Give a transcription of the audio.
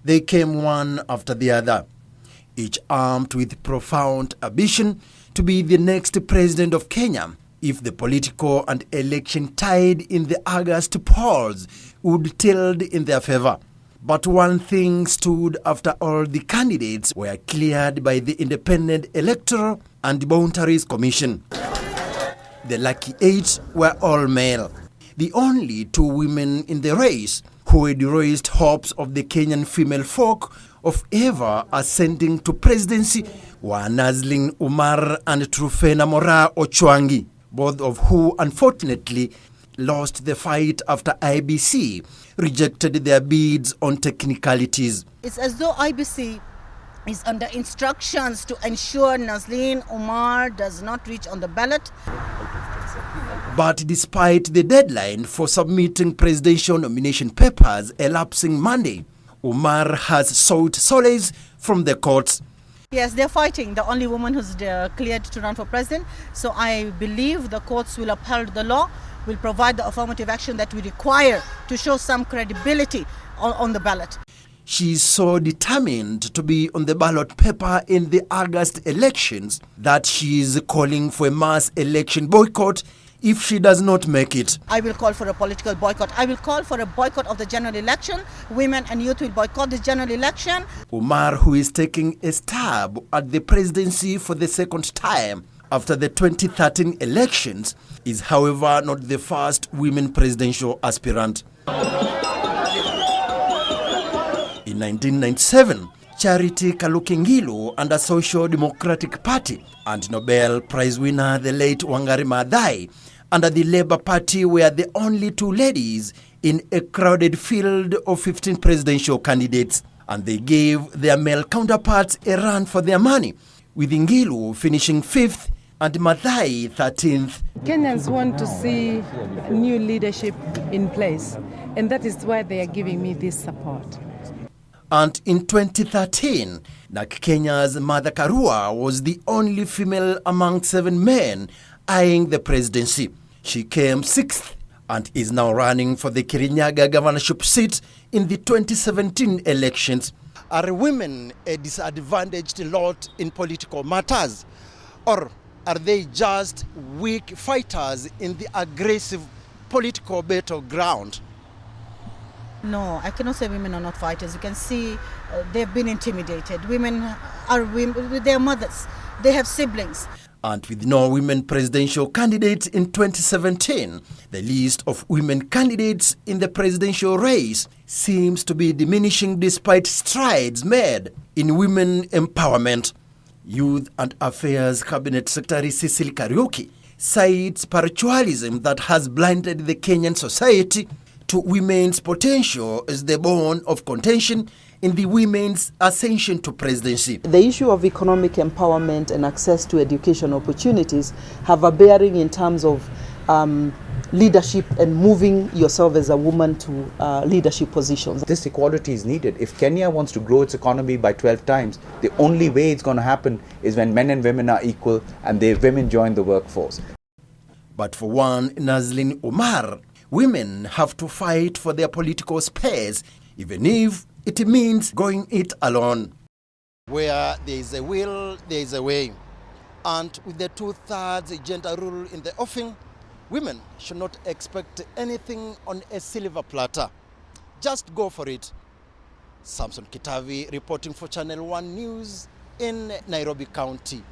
They came one after the other, each armed with profound ambition to be the next president of Kenya if the political and election tide in the August polls would tilt in their favor. But one thing stood after all the candidates were cleared by the Independent Electoral and Boundaries Commission. The lucky 8 were all male. The only 2 women in the race who had raised hopes of the Kenyan female folk of ever ascending to presidency were Nazlin, Umar and Truphena Moraa Ochwangi, both of who unfortunately lost the fight after IEBC rejected their bids on technicalities. It's as though IEBC is under instructions to ensure Nazlin Umar does not reach on the ballot. But despite the deadline for submitting presidential nomination papers elapsing Monday, Umar has sought solace from the courts. Yes, they're fighting, the only woman who's cleared to run for president. So I believe the courts will uphold the law, will provide the affirmative action that we require to show some credibility on the ballot. She's so determined to be on the ballot paper in the August elections that she is calling for a mass election boycott if she does not make it. I will call for a political boycott. I will call for a boycott of the general election. Women and youth will boycott the general election. Umar, who is taking a stab at the presidency for the second time after the 2013 elections, is however not the first women presidential aspirant. In 1997, Charity Kalukingilu and the Social Democratic Party and Nobel Prize winner the late Wangari Maathai under the Labour Party were the only 2 ladies in a crowded field of 15 presidential candidates, and they gave their male counterparts a run for their money, with Ngilu finishing 5th and Maathai 13th. Kenyans want to see new leadership in place, and that is why they are giving me this support. And in 2013, Kenya's Martha Karua was the only female among 7 men eyeing the presidency. She came 6th and is now running for the Kirinyaga governorship seat in the 2017 elections. Are women a disadvantaged lot in political matters? Or are they just weak fighters in the aggressive political battleground? No, I cannot say women are not fighters. You can see they've been intimidated. Women are women with their mothers. They have siblings. And with no women presidential candidates in 2017, the list of women candidates in the presidential race seems to be diminishing despite strides made in women empowerment. Youth and Affairs Cabinet Secretary Cecily Kariuki cites spiritualism that has blinded the Kenyan society to women's potential as the bone of contention in the women's ascension to presidency. The issue of economic empowerment and access to education opportunities have a bearing in terms of leadership and moving yourself as a woman to leadership positions. This equality is needed. If Kenya wants to grow its economy by 12 times, the only way it's going to happen is when men and women are equal and the women join the workforce. But for one Nazlin Umar, women have to fight for their political space, even if it means going it alone. Where there is a will, there is a way. And with the 2/3 gender rule in the offing, women should not expect anything on a silver platter. Just go for it. Samson Kitavi reporting for Channel 1 News in Nairobi County.